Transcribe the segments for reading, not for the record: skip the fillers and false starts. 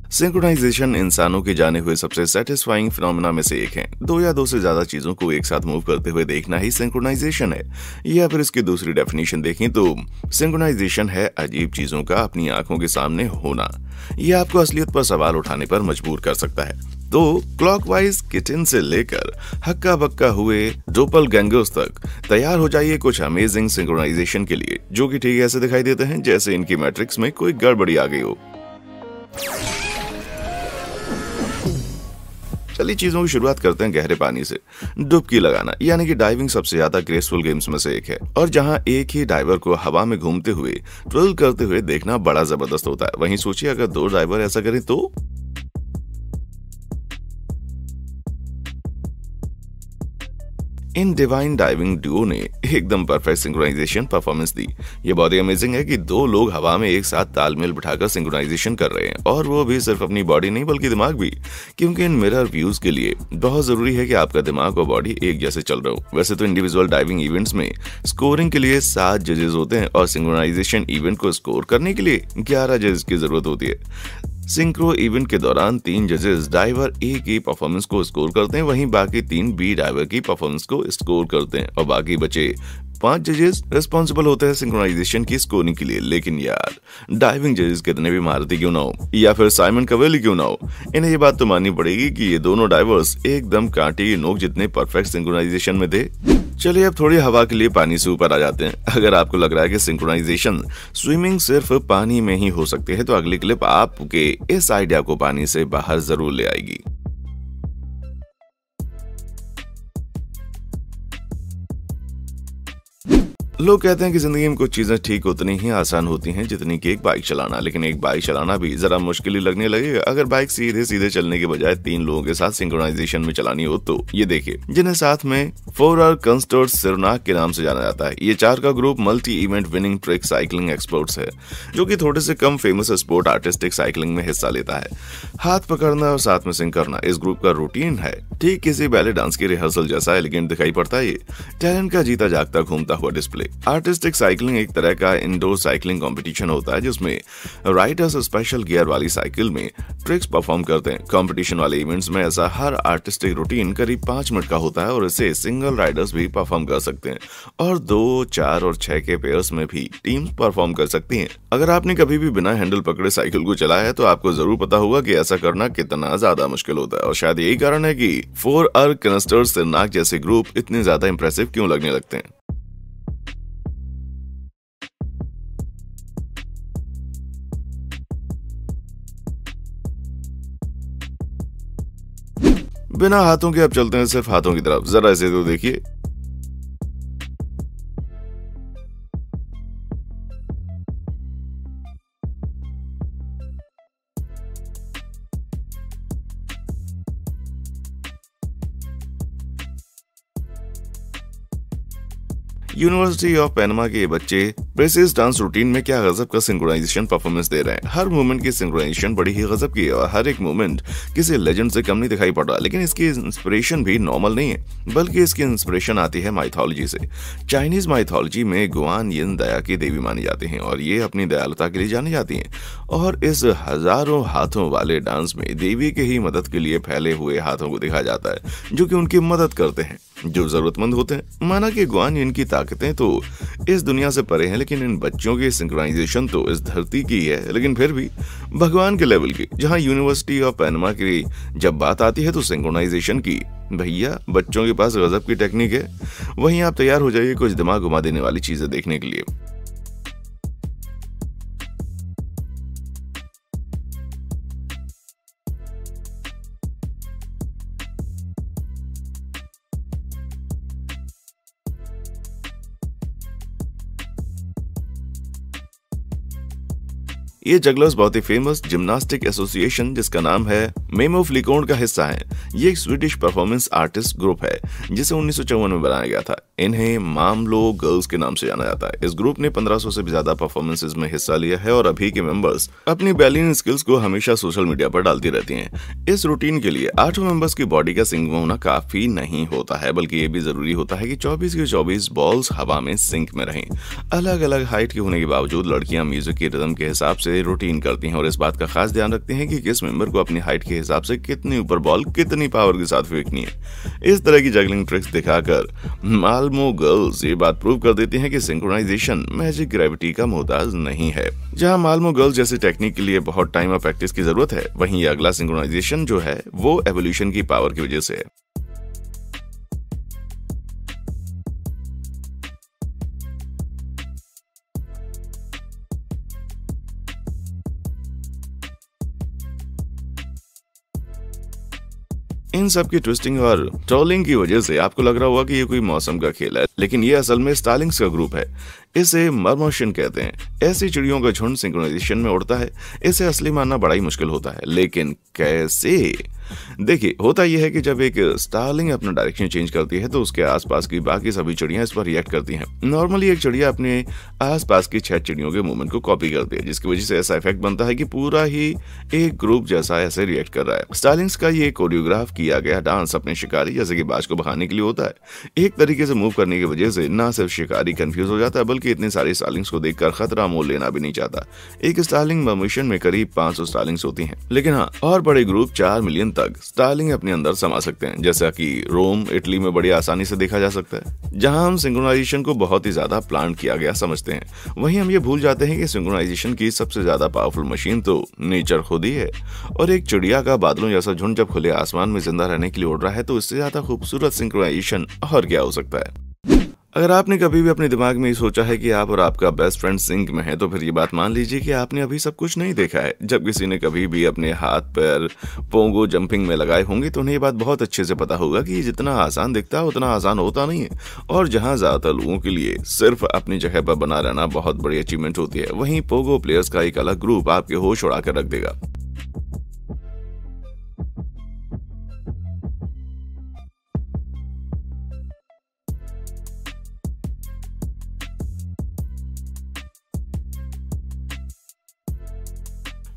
Synchronisation इंसानों के जाने हुए सबसे सेटिस्फाइंग फिनोमेना में से एक है। दो या दो से ज्यादा चीजों को एक साथ मूव करते हुए देखना ही सिंक्रोनाइजेशन है। या फिर इसकी दूसरी डेफिनेशन देखें तो सिंक्रोनाइजेशन है अजीब चीजों का अपनी आंखों के सामने होना। यह आपको असलियत पर सवाल उठाने पर मजबूर कर सकता है। तो क्लॉकवाइज किचन से लेकर हक्का बक्का हुए डोपलगैंगर्स तक तैयार हो जाइए कुछ अमेजिंग सिंक्रोनाइजेशन के लिए, जो कि ठीक ऐसे दिखाई देते हैं जैसे इनकी मैट्रिक्स में कोई गड़बड़ी आ गई हो। चलिए चीजों की शुरुआत करते हैं गहरे पानी से। डुबकी लगाना यानी कि डाइविंग सबसे ज्यादा ग्रेसफुल गेम्स में से एक है, और जहां एक ही डाइवर को हवा में घूमते हुए ट्विल करते हुए देखना बड़ा जबरदस्त होता है। वहीं सोचिए अगर दो डाइवर ऐसा करें तो इन डिवाइन डाइविंग डुओ ने एकदम परफेक्ट सिंक्रोनाइजेशन परफॉर्मेंस दी। ये बहुत ही अमेजिंग है कि दो लोग हवा में एक साथ तालमेल बिठाकर सिंक्रोनाइजेशन कर रहे हैं, और वो भी सिर्फ अपनी बॉडी नहीं बल्कि दिमाग भी, क्योंकि इन मिरर व्यूज के लिए बहुत जरूरी है कि आपका दिमाग और बॉडी एक जैसे चल रहे हो। वैसे तो इंडिविजुअल डाइविंग इवेंट्स में स्कोरिंग के लिए 7 जजेस होते हैं और सिंक्रोनाइजेशन इवेंट को स्कोर करने के लिए 11 जजेस की जरूरत होती है। सिंक्रो इवेंट के दौरान 3 जजेस डाइवर ए की परफॉर्मेंस को स्कोर करते हैं, वहीं बाकी 3 बी डाइवर की परफॉर्मेंस को स्कोर करते हैं, और बाकी बचे 5 जजेस रिस्पॉन्सिबल होते हैं सिंक्रोनाइजेशन की स्कोरिंग के लिए। लेकिन यार, डाइविंग जजेस कितने भी महारथी क्यों ना हो या फिर साइमन कवेली क्यों ना हो, इन्हें ये बात तो माननी पड़ेगी कि ये दोनों डाइवर्स एकदम कांटे की नोक जितने परफेक्ट सिंक्रोनाइजेशन में थे। चलिए अब थोड़ी हवा के लिए पानी से ऊपर आ जाते हैं। अगर आपको लग रहा है कि सिंक्रोनाइजेशन स्विमिंग सिर्फ पानी में ही हो सकती है, तो अगली क्लिप आपके इस आइडिया को पानी से बाहर जरूर ले आएगी। लोग कहते हैं कि जिंदगी में कुछ चीजें ठीक उतनी ही आसान होती हैं जितनी कि एक बाइक चलाना, लेकिन एक बाइक चलाना भी जरा मुश्किल ही लगने लगेगा अगर बाइक सीधे सीधे चलने के बजाय 3 लोगों के साथ सिंक्रोनाइजेशन में चलानी हो। तो ये देखिए, जिन्हें साथ में 4R कंस्टर्ट सिरनाक के नाम से जाना जाता है। ये 4 का group multi event winning trick cycling experts है, जो कि थोड़े से कम फेमस स्पोर्ट आर्टिस्टिक साइकिलिंग में हिस्सा लेता है। हाथ पकड़ना और साथ में सिंक करना इस ग्रुप का रूटीन है। ठीक किसी बैले डांस की रिहर्सल जैसा एलिगेंट दिखाई पड़ता है। ये टैलेंट का जीता जागता घूमता हुआ डिस्प्ले। आर्टिस्टिक साइकिलिंग एक तरह का इंडोर साइकिलिंग कंपटीशन होता है, जिसमें राइडर्स स्पेशल गियर वाली साइकिल में ट्रिक्स परफॉर्म करते हैं। कंपटीशन वाले इवेंट्स में ऐसा हर आर्टिस्टिक रूटीन करीब 5 मिनट का होता है, और इसे सिंगल राइडर्स भी परफॉर्म कर सकते हैं, और 2, 4 और 6 के पेयर्स में भी टीम्स परफॉर्म कर सकती हैं। अगर आपने कभी भी बिना हैंडल पकड़े साइकिल को चलाया है तो आपको जरूर पता होगा कि ऐसा करना कितना ज्यादा मुश्किल होता है, और शायद यही कारण है कि 4R कंस्टर्ट सिरनाक जैसे ग्रुप इतने ज्यादा इंप्रेसिव क्यों लगने लगते हैं। बिना हाथों के अब चलते हैं सिर्फ हाथों की तरफ। जरा इसे तो देखिए। यूनिवर्सिटी ऑफ पैनमा के ये बच्चे प्रेसिस डांस रूटीन में क्या गजब का सिंक्रोनाइजेशन परफॉर्मेंस दे रहे हैं। हर मूवमेंट की सिंक्रोनाइजेशन बड़ी ही गजब की है, और हर एक मूवमेंट किसी लेजेंड से कम नहीं दिखाई पड़ रहा। लेकिन इसकी इंस्पिरेशन भी नॉर्मल नहीं है, बल्कि इसकी इंस्पिरेशन आती है माइथोलॉजी से। चाइनीज माइथोलॉजी में गुआन यिन दया की देवी मानी जाती हैं, और ये अपनी दयालुता के लिए जानी जाती हैं। और इस हजारों हाथों वाले डांस में देवी के ही मदद के लिए फैले हुए हाथों को दिखाया जाता है, जो कि उनकी मदद करते हैं जो जरूरतमंद होते हैं। माना कि गुआन यिन की ताकतें तो इस दुनिया से परे हैं, लेकिन इन बच्चों की सिंक्रोनाइजेशन तो इस धरती की है, लेकिन फिर भी भगवान के लेवल की। जहां यूनिवर्सिटी ऑफ पैनमा की जब बात आती है तो सिंक्रोनाइजेशन की भैया बच्चों के पास गजब की टेक्निक है। वहीं आप तैयार हो जाइए कुछ दिमाग घुमा देने वाली चीजें देखने के लिए। ये जगलर्स बहुत ही फेमस जिम्नास्टिक एसोसिएशन, जिसका नाम है मेमो फ्लिकोन का हिस्सा है। ये एक स्वीडिश परफॉर्मेंस आर्टिस्ट ग्रुप है जिसे 1954 में बनाया गया था। इन्हें मामलो गर्ल्स के नाम से जाना जाता है। इस ग्रुप ने 1500 से भी ज्यादा परफॉर्मेंसेज में हिस्सा लिया है, और अभी के मेंबर्स अपनी बैलिंग स्किल्स को हमेशा सोशल मीडिया पर डालती रहती हैं। इस रूटीन के लिए 8 मेंबर्स की बॉडी का सिंक होना काफी नहीं होता है, बल्कि ये भी जरूरी होता है कि 24 की 24 बॉल्स हवा में सिंक में रहें। अलग अलग हाइट के होने के बावजूद लड़कियां म्यूजिक के रिदम के हिसाब से से रूटीन करती हैं और इस बात का खास ध्यान रखती हैं कि किस मेंबर को अपनी हाइट के हिसाब से कितनी ऊपर बॉल कितनी पावर के साथ फेंकनी है। इस तरह की जगलिंग ट्रिक्स दिखाकर माल्मो गर्ल्स ये बात प्रूव कर देती हैं कि सिंक्रोनाइजेशन मैजिक ग्रेविटी का मोहताज नहीं है। जहां माल्मो गर्ल्स जैसी टेक्निक के लिए बहुत टाइम और प्रैक्टिस की जरूरत है, वहीं ये अगला सिंक्रोनाइजेशन जो है वो एवोल्यूशन की पावर की वजह से है। इन सब की ट्विस्टिंग और ट्रोलिंग की वजह से आपको लग रहा होगा कि ये कोई मौसम का खेल है, लेकिन ये असल में स्टारलिंक्स का ग्रुप है। इसे मरमोशन कहते हैं। ऐसी चिड़ियों का झुंड सिंक्रोनाइजेशन में उड़ता है। इसे असली मानना बड़ा ही मुश्किल होता है, लेकिन कैसे? देखिए, होता यह है कि जब एक स्टारलिंग अपना डायरेक्शन चेंज करती है तो उसके आसपास की बाकी सभी चिड़ियां इस पर रिएक्ट करती हैं। नॉर्मली एक चिड़िया अपने आसपास की 6 चिड़ियों के मूवमेंट को कॉपी करती है, जिसकी वजह से ऐसा इफेक्ट बनता है कि पूरा ही एक ग्रुप जैसा ऐसे रिएक्ट कर रहा है। स्टारलिंग्स का ये कोरियोग्राफ किया गया डांस अपने शिकारी जैसे कि बाज को भगाने के लिए होता है। एक तरीके से मूव करने की वजह से न सिर्फ शिकारी कंफ्यूज हो जाता है, बल्कि इतने सारे स्टारलिंग्स को देखकर खतरा मोल लेना भी नहीं चाहता। एक स्टारलिंग मरमोशन में करीब 500 स्टारलिंग्स होती हैं, लेकिन हाँ, और बड़े ग्रुप 4 मिलियन तक स्टारलिंग अपने अंदर समा सकते हैं, जैसा कि रोम, इटली में बड़ी आसानी से देखा जा सकता है, जहां हम सिंक्रोनाइजेशन को बहुत ही ज्यादा प्लान किया गया समझते हैं। वहीं हम ये भूल जाते हैं कि सिंक्रोनाइजेशन की सबसे ज्यादा पावरफुल मशीन तो नेचर खुद ही है। और एक चिड़िया का बादलों जैसा झुंड जब खुले आसमान में जिंदा रहने के लिए उड़ रहा है तो इससे ज्यादा खूबसूरत सिंक्रोनाइजेशन और क्या हो सकता है। अगर आपने कभी भी अपने दिमाग में ये सोचा है कि आप और आपका बेस्ट फ्रेंड सिंक में है, तो फिर ये बात मान लीजिए कि आपने अभी सब कुछ नहीं देखा है। जब किसी ने कभी भी अपने हाथ पैर पोंगो जंपिंग में लगाए होंगे तो उन्हें ये बात बहुत अच्छे से पता होगा कि जितना आसान दिखता है उतना आसान होता नहीं है, और जहां ज्यादातर लोगों के लिए सिर्फ अपनी जगह पर बना रहना बहुत बड़ी अचीवमेंट होती है, वहीं पोगो प्लेयर्स का एक अलग ग्रुप आपके होश उड़ा कर रख देगा।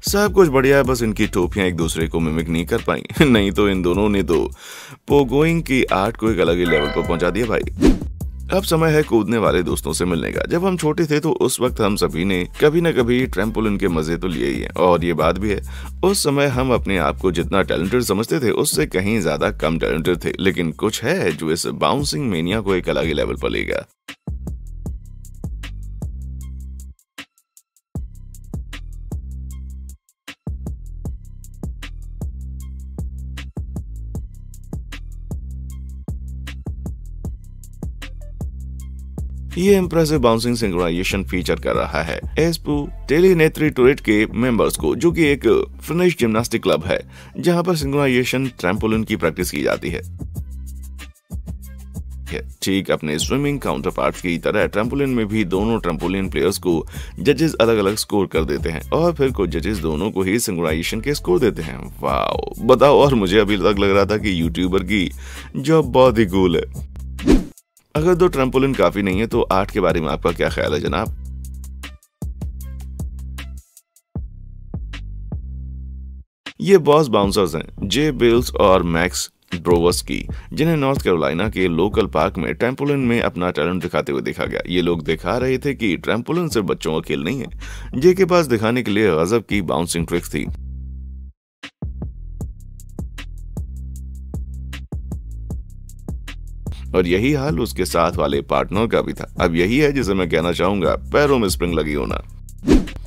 सब कुछ बढ़िया है, बस इनकी टोपियां एक दूसरे को मिमिक नहीं कर पाई। नहीं तो इन दोनों ने तो पोगोइंग की आर्ट को एक अलग ही लेवल पर पहुंचा दिया भाई। अब समय है कूदने वाले दोस्तों से मिलने का। जब हम छोटे थे तो उस वक्त हम सभी ने कभी न कभी ट्रैम्पोलिन के मजे तो लिए ही हैं, और ये बात भी है उस समय हम अपने आप को जितना टैलेंटेड समझते थे उससे कहीं ज्यादा कम टैलेंटेड थे। लेकिन कुछ है जो इस बाउंसिंग मेनिया को एक अलग ही लेवल पर ले गया। ये इम्प्रेसिव बाउंसिंग सिंक्रोनाइजेशन फीचर कर रहा है एस्पू टेलीनेत्री टूरेट के मेंबर्स को, जो कि एक फिनिश जिम्नास्टिक क्लब है जहां पर सिंक्रोनाइजेशन ट्रैम्पोलिन की प्रैक्टिस की जाती है। ठीक अपने स्विमिंग काउंटर पार्ट की तरह ट्रैम्पोलिन में भी दोनों ट्रैम्पोलिन प्लेयर्स को जजेस अलग अलग स्कोर कर देते हैं, और फिर कुछ जजेस दोनों को ही सिंक्रोनाइजेशन के स्कोर देते हैं। वाओ, बताओ, और मुझे अभी तक लग रहा था कि यूट्यूबर की जॉब बहुत ही कूल है। अगर 2 ट्रैम्पोलिन काफी नहीं है तो 8 के बारे में आपका क्या ख्याल है जनाब? ये बॉस बाउंसर्स हैं जे बिल्स और मैक्स ड्रोवस्की, जिन्हें नॉर्थ कैरोलिना के लोकल पार्क में ट्रैम्पोलिन में अपना टैलेंट दिखाते हुए देखा गया। ये लोग दिखा रहे थे कि ट्रैम्पोलिन सिर्फ बच्चों का खेल नहीं है। जे के पास दिखाने के लिए गजब की बाउंसिंग ट्रिक्स थी। और यही हाल उसके साथ वाले पार्टनर का भी था। अब यही है जिसे मैं कहना चाहूंगा पैरों में स्प्रिंग लगी होना।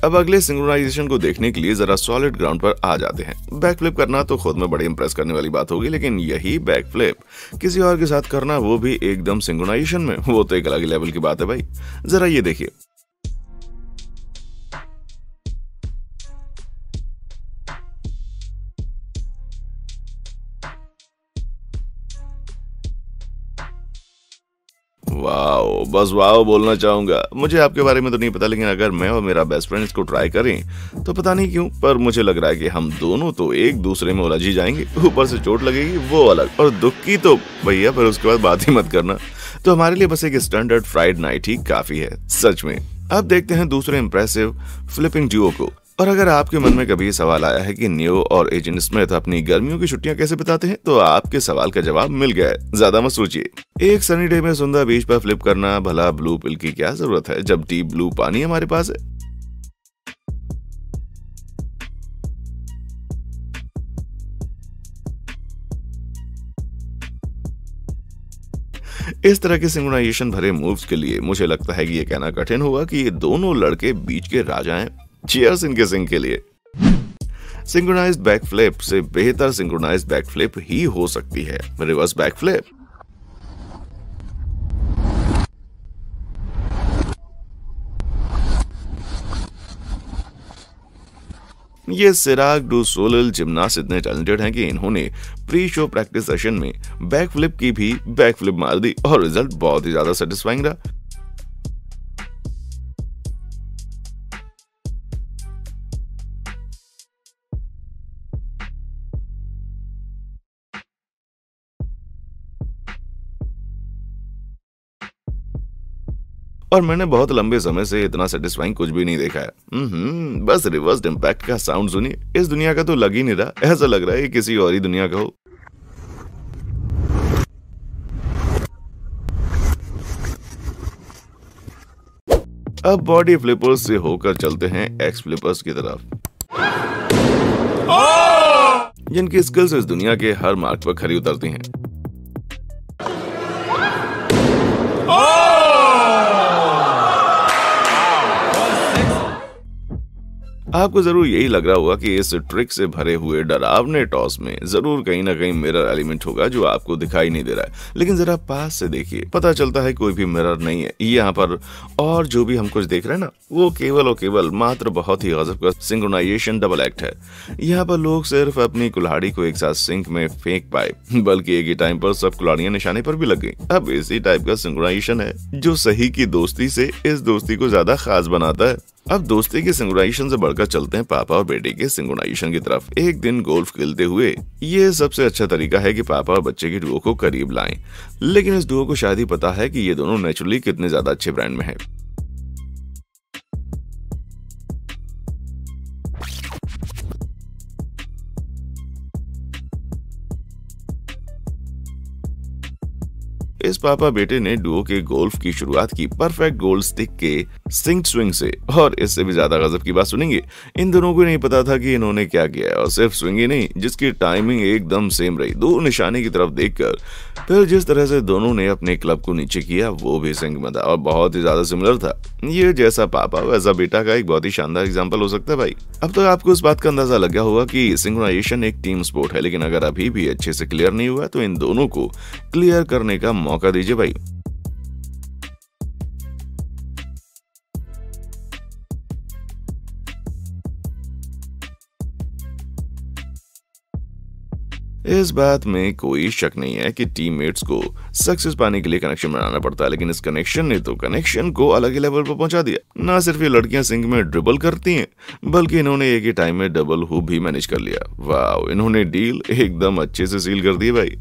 अब अगले सिंक्रोनाइजेशन को देखने के लिए जरा सॉलिड ग्राउंड पर आ जाते हैं। बैक फ्लिप करना तो खुद में बड़ी इंप्रेस करने वाली बात होगी, लेकिन यही बैक फ्लिप किसी और के साथ करना, वो भी एकदम सिंक्रोनाइजेशन में, वो तो एक अलग लेवल की बात है भाई। जरा ये देखिए। वाओ, बस वाओ बोलना चाहूंगा। मुझे आपके बारे में तो नहीं पता, लेकिन अगर मैं और मेरा बेस्ट फ्रेंड इसको ट्राई करें तो पता नहीं क्यों पर मुझे लग रहा है कि हम दोनों तो एक दूसरे में उलझ ही जाएंगे। ऊपर से चोट लगेगी वो अलग, और दुख की तो भैया फिर उसके बाद बात ही मत करना। तो हमारे लिए बस एक स्टैंडर्ड फ्राइड नाइट ही काफी है सच में। अब देखते हैं दूसरे इंप्रेसिव फ्लिपिंग ड्यूओ को। और अगर आपके मन में कभी सवाल आया है कि नियो और एजेंट स्मिथ अपनी गर्मियों की छुट्टियां कैसे बिताते हैं, तो आपके सवाल का जवाब मिल गया है। ज्यादा मत सोचिए। एक सनी डे में सुंदर बीच पर फ्लिप करना, भला ब्लू पिल की क्या जरूरत है जब डीप ब्लू पानी हमारे पास है। इस तरह के सिंक्रोनाइजेशन भरे मूव्स के लिए मुझे लगता है कि ये कहना कठिन होगा कि ये दोनों लड़के बीच के राजा हैं। चीयर्स इनके सिंग के लिए। सिंक्रोनाइज्ड बैकफ्लिप से बेहतर सिंक्रोनाइज्ड बैकफ्लिप ही हो सकती है रिवर्स बैकफ्लिप। ये सिराग डू सोलिल जिम्नास्ट इतने टैलेंटेड हैं कि इन्होंने प्री शो प्रैक्टिस सेशन में बैकफ्लिप की भी बैकफ्लिप मार दी और रिजल्ट बहुत ही ज्यादा सेटिस्फाइंग रहा। और मैंने बहुत लंबे समय से इतना सेटिस्फाइंग कुछ भी नहीं देखा है। बस रिवर्स इम्पैक्ट का साउंड सुनिए, इस दुनिया का तो लग ही नहीं रहा, ऐसा लग रहा है किसी और ही दुनिया का हो। अब बॉडी फ्लिपर्स से होकर चलते हैं एक्स फ्लिपर्स की तरफ, जिनकी स्किल्स इस दुनिया के हर मार्ग पर खरी उतरती हैं। आपको जरूर यही लग रहा होगा कि इस ट्रिक से भरे हुए डरावने टॉस में जरूर कहीं ना कहीं मिरर एलिमेंट होगा जो आपको दिखाई नहीं दे रहा है, लेकिन जरा पास से देखिए, पता चलता है कोई भी मिरर नहीं है यहाँ पर। और जो भी हम कुछ देख रहे हैं ना, वो केवल और केवल मात्र बहुत ही गजब का सिंक्रोनाइजेशन डबल एक्ट है। यहाँ पर लोग सिर्फ अपनी कुल्हाड़ी को एक साथ सिंक में फेंक पाए, बल्कि एक ही टाइम पर सब कुल्हाड़ियां निशाने पर भी लग गई। अब इसी टाइप का सिंक्रोनाइजेशन है जो सही की दोस्ती से इस दोस्ती को ज्यादा खास बनाता है। अब दोस्ती के सिंक्रोनाइजेशन से बढ़कर चलते हैं पापा और बेटे के सिंक्रोनाइजेशन की तरफ। एक दिन गोल्फ खेलते हुए ये सबसे अच्छा तरीका है कि पापा और बच्चे की डुओ को करीब लाएं, लेकिन इस डुओ को शायद ही पता है कि ये दोनों नेचुरली कितने ज्यादा अच्छे ब्रांड में हैं। इस पापा बेटे ने डुओ के गोल्फ की शुरुआत की परफेक्ट गोल्ड स्टिक के सिंक स्विंग से, और इससे भी ज्यादा गजब की बात सुनेंगे, इन दोनों को नहीं पता था कि इन्होंने क्या किया है। और सिर्फ स्विंग ही नहीं, जिसकी टाइमिंग एकदम सेम रही। दो निशाने की तरफ देखकर फिर जिस तरह से दोनों ने अपने क्लब को नीचे किया वो भी सिंक में था और बहुत ही ज्यादा सिमिलर था। ये जैसा पापा वैसा बेटा का एक बहुत ही शानदार एग्जाम्पल हो सकता है भाई। अब तो आपको इस बात का अंदाजा लग गया होगा कि सिंक्रोनाइजेशन एक टीम स्पोर्ट है, लेकिन अगर अभी भी अच्छे से क्लियर नहीं हुआ तो इन दोनों को क्लियर करने का मौका दीजिए भाई। इस बात में कोई शक नहीं है कि टीममेट्स को सक्सेस पाने के लिए कनेक्शन बनाना पड़ता है, लेकिन इस कनेक्शन ने तो कनेक्शन को अलग ही लेवल पर पहुंचा दिया। ना सिर्फ ये लड़कियां सिंक में ड्रिबल करती हैं, बल्कि इन्होंने एक ही टाइम में डबल हुप भी मैनेज कर लिया। वाह, इन्होंने डील एकदम अच्छे से सील कर दी भाई।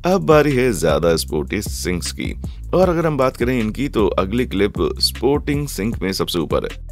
अब बारी है ज्यादा स्पोर्टी सिंक्स की, और अगर हम बात करें इनकी तो अगली क्लिप स्पोर्टिंग सिंक में सबसे ऊपर है।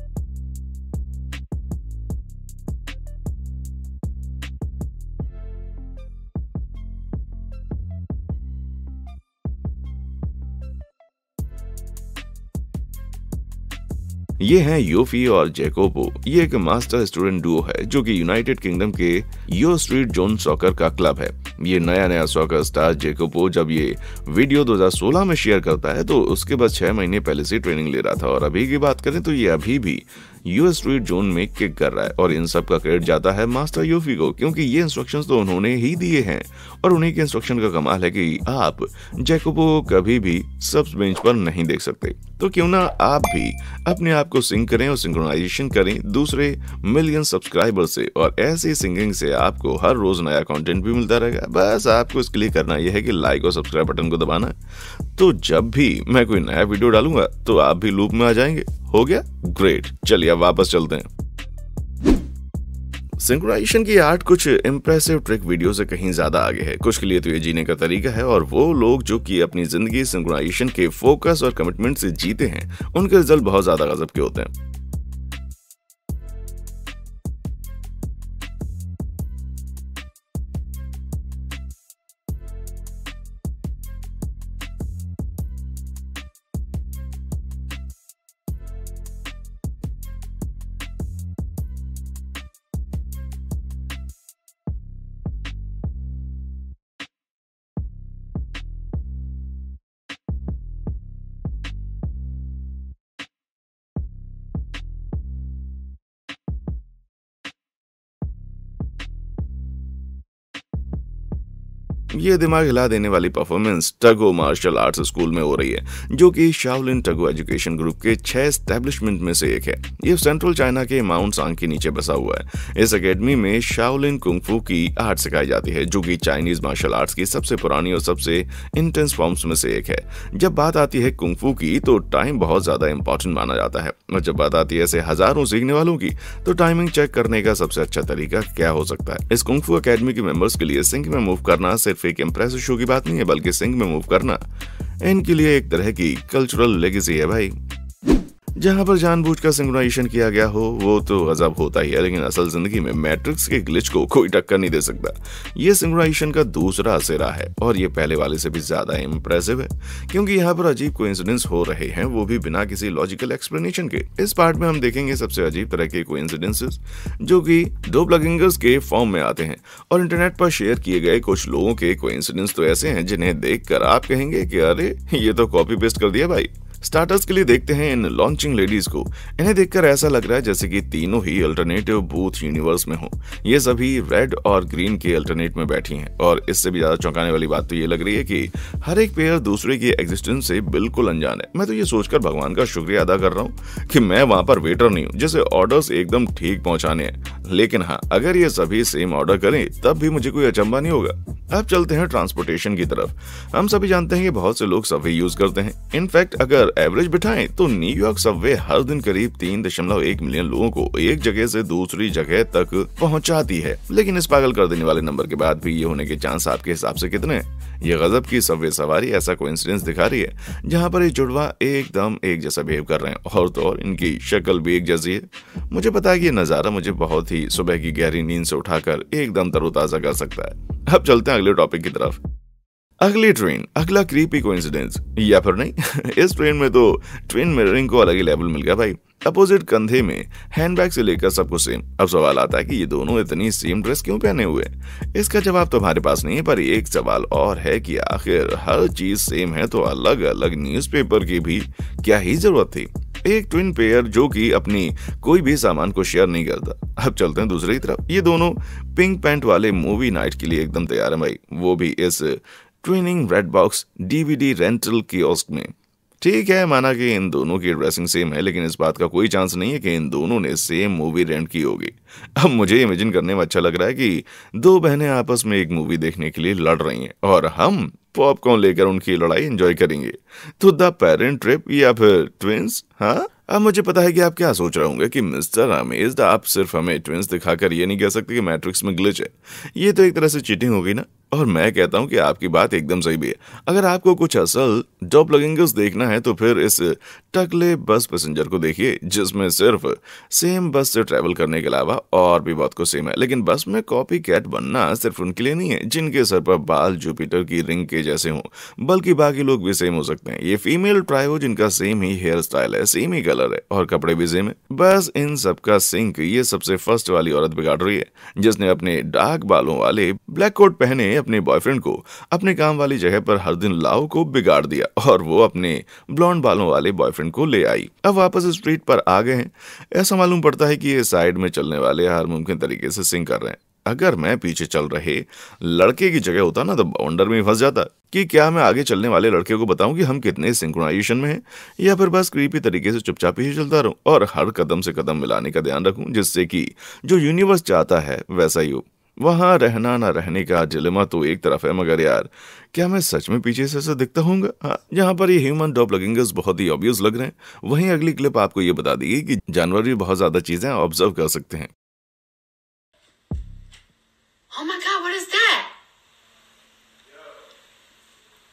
ये हैं योफी और जैकोबो। ये एक मास्टर स्टूडेंट डुओ है जो कि यूनाइटेड किंगडम के यो स्ट्रीट जोन सॉकर का क्लब है। ये नया सॉकर स्टार जैकोबो जब ये वीडियो 2016 में शेयर करता है तो उसके बाद 6 महीने पहले से ट्रेनिंग ले रहा था, और अभी की बात करें तो ये अभी भी यू स्ट्रीट जोन में किक कर रहा है। और इन सब का क्रेडिट जाता है मास्टर योफी को, क्योंकि ये इंस्ट्रक्शंस तो उन्होंने ही दिए हैं। और उन्हीं के इंस्ट्रक्शन का कमाल है कि आप जैकोबो को कभी भी सब्स बेंच पर नहीं देख सकते। तो क्यों ना आप भी अपने आप को सिंक करें और सिंक्रोनाइजेशन करें दूसरे मिलियन सब्सक्राइबर से, और ऐसी सिंगिंग से आपको हर रोज नया कंटेंट भी मिलता रहेगा। बस आपको इसके लिए करना यह है कि लाइक और सब्सक्राइब बटन को दबाना है, तो जब भी मैं कोई नया वीडियो डालूंगा तो आप भी लूप में आ जाएंगे। हो गया? ग्रेट। चलिए अब वापस चलते हैं। सिंक्रोनाइजेशन की आर्ट कुछ इंप्रेसिव ट्रिक वीडियो से कहीं ज्यादा आगे है। कुछ के लिए तो ये जीने का तरीका है, और वो लोग जो कि अपनी जिंदगी सिंक्रोनाइजेशन के फोकस और कमिटमेंट से जीते हैं, उनके रिजल्ट बहुत ज्यादा गजब के होते हैं। ये दिमाग हिला देने वाली परफॉर्मेंस टगो मार्शल आर्ट्स स्कूल में हो रही है, जो कि शाओलिन टगो एजुकेशन ग्रुप के 6 एस्टेब्लिशमेंट में से एक है। ये सेंट्रल चाइना के माउंट सांग के नीचे बसा हुआ है। इस एकेडमी में शाओलिन कुंग-फू की आर्ट सिखाई जाती है, जो कि चाइनीज मार्शल आर्ट्स की सबसे पुरानी और सबसे इंटेंस फॉर्म्स में से एक है। जब बात आती है कुंग-फू की तो टाइम बहुत ज्यादा इंपॉर्टेंट माना जाता है, और जब बात आती है ऐसे हजारों सीखने वालों की तो टाइमिंग चेक करने का सबसे अच्छा तरीका क्या हो सकता है। इस कुंग-फू एकेडमी के मेंबर्स के लिए सिंक में मूव करना सिर्फ एक इम्प्रेसिव शो की बात नहीं है, बल्कि सिंक में मूव करना इनके लिए एक तरह की कल्चरल लेगेसी है भाई। जहां पर जानबूझकर सिंक्रोनाइजेशन किया गया हो वो तो गजब होता ही है, लेकिन असल जिंदगी में मैट्रिक्स के ग्लिच को कोई टक्कर नहीं दे सकता। ये सिंक्रोनाइजेशन का दूसरा सिरा है और ये पहले वाले से भी ज्यादा इंप्रेसिव है, क्योंकि यहाँ पर अजीब कोइंसिडेंस हो रहे हैं, वो भी बिना किसी लॉजिकल एक्सप्लेनेशन के। इस पार्ट में हम देखेंगे सबसे अजीब तरह के कोइंसिडेंसेस जो कि डॉपलगैंगर्स के फॉर्म में आते हैं, और इंटरनेट पर शेयर किए गए कुछ लोगों के कोइंसिडेंस तो ऐसे हैं जिन्हें देखकर आप कहेंगे कि अरे ये तो कॉपी पेस्ट कर दिया भाई। स्टार्टर्स के लिए देखते हैं इन लॉन्चिंग लेडीज को। इन्हें देखकर ऐसा लग रहा है जैसे कि तीनों ही अल्टरनेटिव बूथ यूनिवर्स में हो। ये सभी रेड और ग्रीन के अल्टरनेट में बैठी हैं, और इससे भी ज्यादा चौंकाने वाली बात तो ये लग रही है कि हर एक पेयर दूसरे की एग्जिस्टेंस से बिल्कुल अनजान है। मैं तो ये सोचकर भगवान का शुक्रिया अदा कर रहा हूँ कि मैं वहां पर वेटर नहीं हूँ जिसे ऑर्डर्स एकदम ठीक पहुंचाने हैं। लेकिन हाँ, अगर ये सभी सेम ऑर्डर करें तब भी मुझे कोई अचंभा नहीं होगा। अब चलते हैं ट्रांसपोर्टेशन की तरफ। हम सभी जानते हैं कि बहुत से लोग सबवे यूज करते हैं। इनफैक्ट अगर एवरेज बिठाएं तो न्यूयॉर्क सबवे हर दिन करीब 3.1 मिलियन लोगों को एक जगह से दूसरी जगह तक पहुंचाती है। लेकिन इस पागल कर देने वाले नंबर के बाद भी ये होने के चांस आपके हिसाब से कितने हैं? ये गजब की सबवे सवारी ऐसा कोइंसिडेंस दिखा रही है जहां पर ये जुड़वा एकदम एक जैसा बिहेव कर रहे हैं, और तो और इनकी शक्ल भी एक जैसी है। मुझे पता है कि ये नजारा मुझे बहुत ही सुबह की गहरी नींद से उठाकर एकदम तरोताजा कर सकता है। अब चलते हैं अगले टॉपिक की तरफ। अगली ट्रेन, अगला क्रीपी कोइंसिडेंस, या फिर नहीं इस ट्रेन में तो ट्विन मिररिंग को अलग ही लेवल मिल गया भाई। अपोजिट कंधे में हैंडबैग से लेकर सब कुछ सेम। अब सवाल आता है कि ये दोनों इतनी सेम ड्रेस क्यों पहने हुए? इसका जवाब तो हमारे पास नहीं है, पर एक सवाल और है कि आखिर हर चीज सेम है तो अलग अलग न्यूज़पेपर की भी क्या ही जरूरत थी? एक ट्विन पेयर जो कि अपनी कोई भी सामान को शेयर नहीं करता। अब चलते हैं दूसरी तरफ। ये दोनों पिंक पैंट वाले मूवी नाइट के लिए एकदम तैयार है भाई, वो भी इस twinning red box DVD rental kiosk में। ठीक है, माना कि इन दोनों की ड्रेसिंग सेम है, लेकिन इस बात का कोई चांस नहीं है कि इन दोनों ने सेम मूवी रेंट की होगी। अब मुझे इमेजिन करने में अच्छा लग रहा है कि दो बहनें आपस में एक मूवी देखने के लिए लड़ रही हैं और हम पॉपकॉर्न लेकर उनकी लड़ाई एंजॉय करेंगे। तो द पेरेंट ट्रिप या फिर ट्विंस? हाँ, अब मुझे पता है कि आप क्या सोच रहे होंगे कि मिस्टर अमेज्ड, आप सिर्फ हमें ट्विंस दिखाकर ये नहीं कह सकते कि मैट्रिक्स में ग्लिच है। ये तो एक तरह से चीटिंग होगी ना। और मैं कहता हूं कि आपकी बात एकदम सही भी है। अगर आपको कुछ असल डॉपलगैंगर्स देखना है तो फिर इस टकले बस पैसेंजर को देखिए, जिसमें सिर्फ सेम बस से ट्रेवल करने के अलावा और भी बहुत कुछ सेम है। लेकिन बस में कॉपी कैट बनना सिर्फ उनके लिए नहीं है जिनके सर पर बाल जुपिटर की रिंग के जैसे हों, बल्कि बाकी लोग भी सेम हो सकते हैं। ये फीमेल ट्रायो जिनका सेम ही हेयर स्टाइल है, सेम ही कलर है और कपड़े भी सेम है। बस इन सबका सिंक ये सबसे फर्स्ट वाली औरत बिगाड़ रही है, जिसने अपने डार्क बालों वाले ब्लैक कोट पहने अपने बॉयफ्रेंड को अपने काम वाली जगह पर हर दिन लाओ को बिगाड़ दिया, और वो अपने ब्लॉन्ड बालों वाले बॉयफ्रेंड को ले आई। अब वापस स्ट्रीट पर आ गए हैं। ऐसा मालूम पड़ता है कि ये साइड में चलने वाले हर मुमकिन तरीके से सिंक कर रहे हैं। अगर मैं पीछे चल रहे लड़के की जगह होता ना तो बाउंडर में फंस जाता कि क्या मैं आगे चलने वाले लड़के को बताऊं कि हम कितने सिंक्रोनाइजेशन में हैं, या फिर बस क्रीपी तरीके से चुपचाप ही चलता रहूं और हर कदम से कदम मिलाने का ध्यान रखूं, जिससे कि जो यूनिवर्स चाहता है वैसा ही हो। वहां रहना ना रहने का डिलेमा तो एक तरफ है, मगर यार क्या मैं सच में पीछे से दिखता हूँगा? हाँ, जहाँ पर ये ह्यूमन डॉपलगैंगर्स बहुत ही ऑब्वियस लग रहे हैं, वहीं अगली क्लिप आपको ये बता दी कि जानवर भी बहुत ज्यादा चीजें ऑब्जर्व कर सकते हैं। Oh my God, what is that?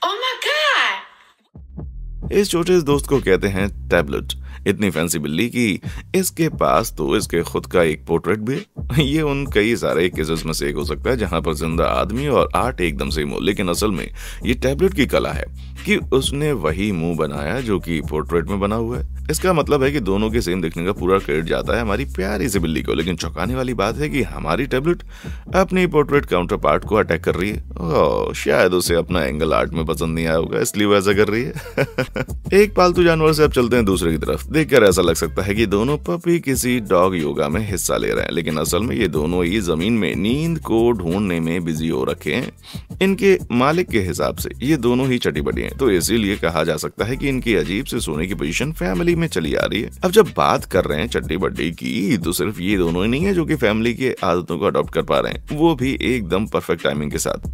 Oh my God! इस छोटे से दोस्त को कहते हैं टैबलेट। इतनी फैंसी बिल्ली कि इसके पास तो इसके खुद का एक पोर्ट्रेट भी है। ये उन कई सारे केसेस में से एक हो सकता है जहां पर जिंदा आदमी और आर्ट एकदम सेम हो, लेकिन असल में ये टैबलेट की कला है कि उसने वही मुंह बनाया जो कि पोर्ट्रेट में बना हुआ है। इसका मतलब है कि दोनों के सेम दिखने का पूरा क्रेडिट जाता है हमारी प्यारी सी बिल्ली को। लेकिन चौंकाने वाली बात है कि हमारी टैबलेट अपनी पोर्ट्रेट काउंटर पार्ट को अटैक कर रही है। शायद उसे अपना एंगल आर्ट में पसंद नहीं आया होगा, इसलिए वो ऐसा कर रही है। एक पालतू जानवर से अब चलते हैं दूसरे की तरफ। देखकर ऐसा लग सकता है कि दोनों पपी किसी डॉग योगा में हिस्सा ले रहे हैं, लेकिन असल में ये दोनों ही जमीन में नींद को ढूंढने में बिजी हो रखे हैं। इनके मालिक के हिसाब से ये दोनों ही चटी-बटी हैं, तो इसीलिए कहा जा सकता है कि इनकी अजीब से सोने की पोजीशन फैमिली में चली आ रही है। अब जब बात कर रहे हैं चट्टी-बट्टी की, तो सिर्फ ये दोनों ही नहीं है जो कि फैमिली की आदतों को अडॉप्ट कर पा रहे हैं, वो भी एकदम परफेक्ट टाइमिंग के साथ।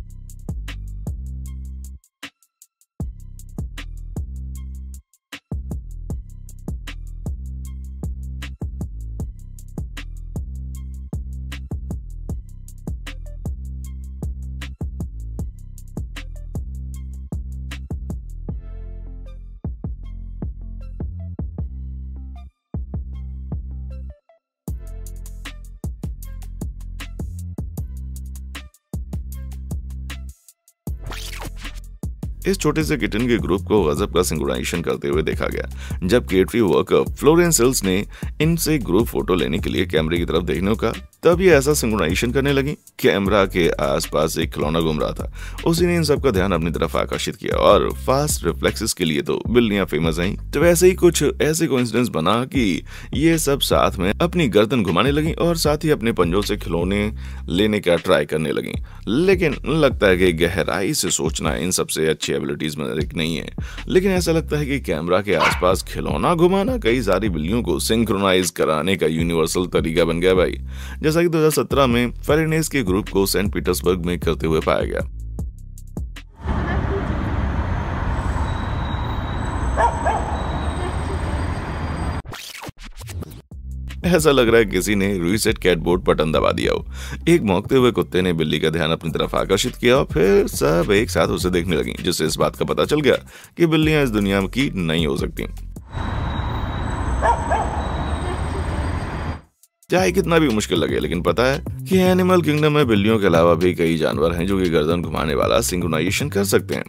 इस छोटे से किटन के ग्रुप को गजब का सिंक्रोनाइजेशन करते हुए देखा गया। जब केटरी वर्कर फ्लोरेंस हिल्स ने इनसे ग्रुप फोटो लेने के लिए कैमरे की तरफ देखने का, तब ये ऐसा सिंक्रोनाइजेशन करने लगी। कैमरा के आसपास एक खिलौना घूम रहा था, उसी ने इन सबका ध्यान अपनी तरफ आकर्षित किया और फास्ट रिफ्लेक्सेस के लिए तो बिल्लियां फेमस हैं। तो वैसे ही कुछ ऐसे कोइंसिडेंस बना कि ये सब साथ में अपनी गर्दन घुमाने लगी और साथ ही अपने पंजों से खिलौने लेने का ट्राई करने लगी। लेकिन लगता है कि गहराई से सोचना इन सबसे अच्छी एबिलिटीज में एक नहीं है, लेकिन ऐसा लगता है कि कैमरा के आसपास खिलौना घुमाना कई सारी बिल्लियों को सिंक्रोनाइज कराने का यूनिवर्सल तरीका बन गया भाई, जैसा कि 2017 में फेरेनेस के ग्रुप को सेंट पीटर्सबर्ग में करते हुए पाया गया। ऐसा लग रहा है किसी ने रीसेट कैट बोर्ड बटन दबा दिया हो। एक भौंकते हुए कुत्ते ने बिल्ली का ध्यान अपनी तरफ आकर्षित किया और फिर सब एक साथ उसे देखने लगी, जिससे इस बात का पता चल गया कि बिल्लियां इस दुनिया की नहीं हो सकती। चाहे कितना भी मुश्किल लगे, लेकिन पता है कि एनिमल किंगडम में बिल्लियों के अलावा भी कई जानवर हैं जो कि गर्दन घुमाने वाला सिंक्रोनाइजेशन कर सकते हैं।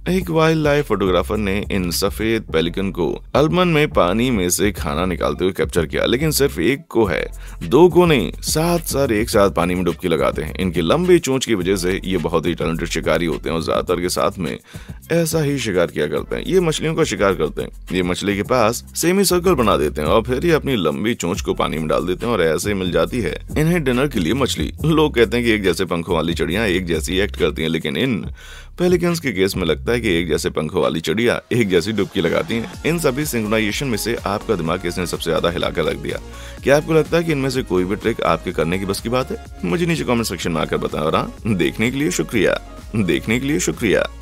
एक वाइल्ड लाइफ फोटोग्राफर ने इन सफेद पेलिकन को अल्मन में पानी में से खाना निकालते हुए कैप्चर किया, लेकिन सिर्फ एक को है, दो को नहीं, 7 सर एक साथ पानी में डुबकी लगाते हैं। इनकी लंबी चोंच की वजह से ये बहुत ही टैलेंटेड शिकारी होते हैं और ज्यादातर के साथ में ऐसा ही शिकार किया करते हैं। ये मछलियों का शिकार करते हैं। ये मछली के पास सेमी सर्कल बना देते हैं और फिर ये अपनी लंबी चोंच को पानी में डाल देते हैं और ऐसे मिल जाती है इन्हें डिनर के लिए मछली। लोग कहते हैं कि एक जैसे पंखों वाली चिड़ियां एक जैसी एक्ट करती हैं, लेकिन इन पेलिकन्स के केस में लगता है कि एक जैसे पंखों वाली चिड़िया एक जैसी डुबकी लगाती हैं। इन सभी सिंक्रोनाइजेशन में से आपका दिमाग किसने सबसे ज्यादा हिलाकर रख दिया? क्या आपको लगता है कि इनमें से कोई भी ट्रिक आपके करने की बस की बात है? मुझे नीचे कमेंट सेक्शन में आकर बताएं। और हाँ, देखने के लिए शुक्रिया।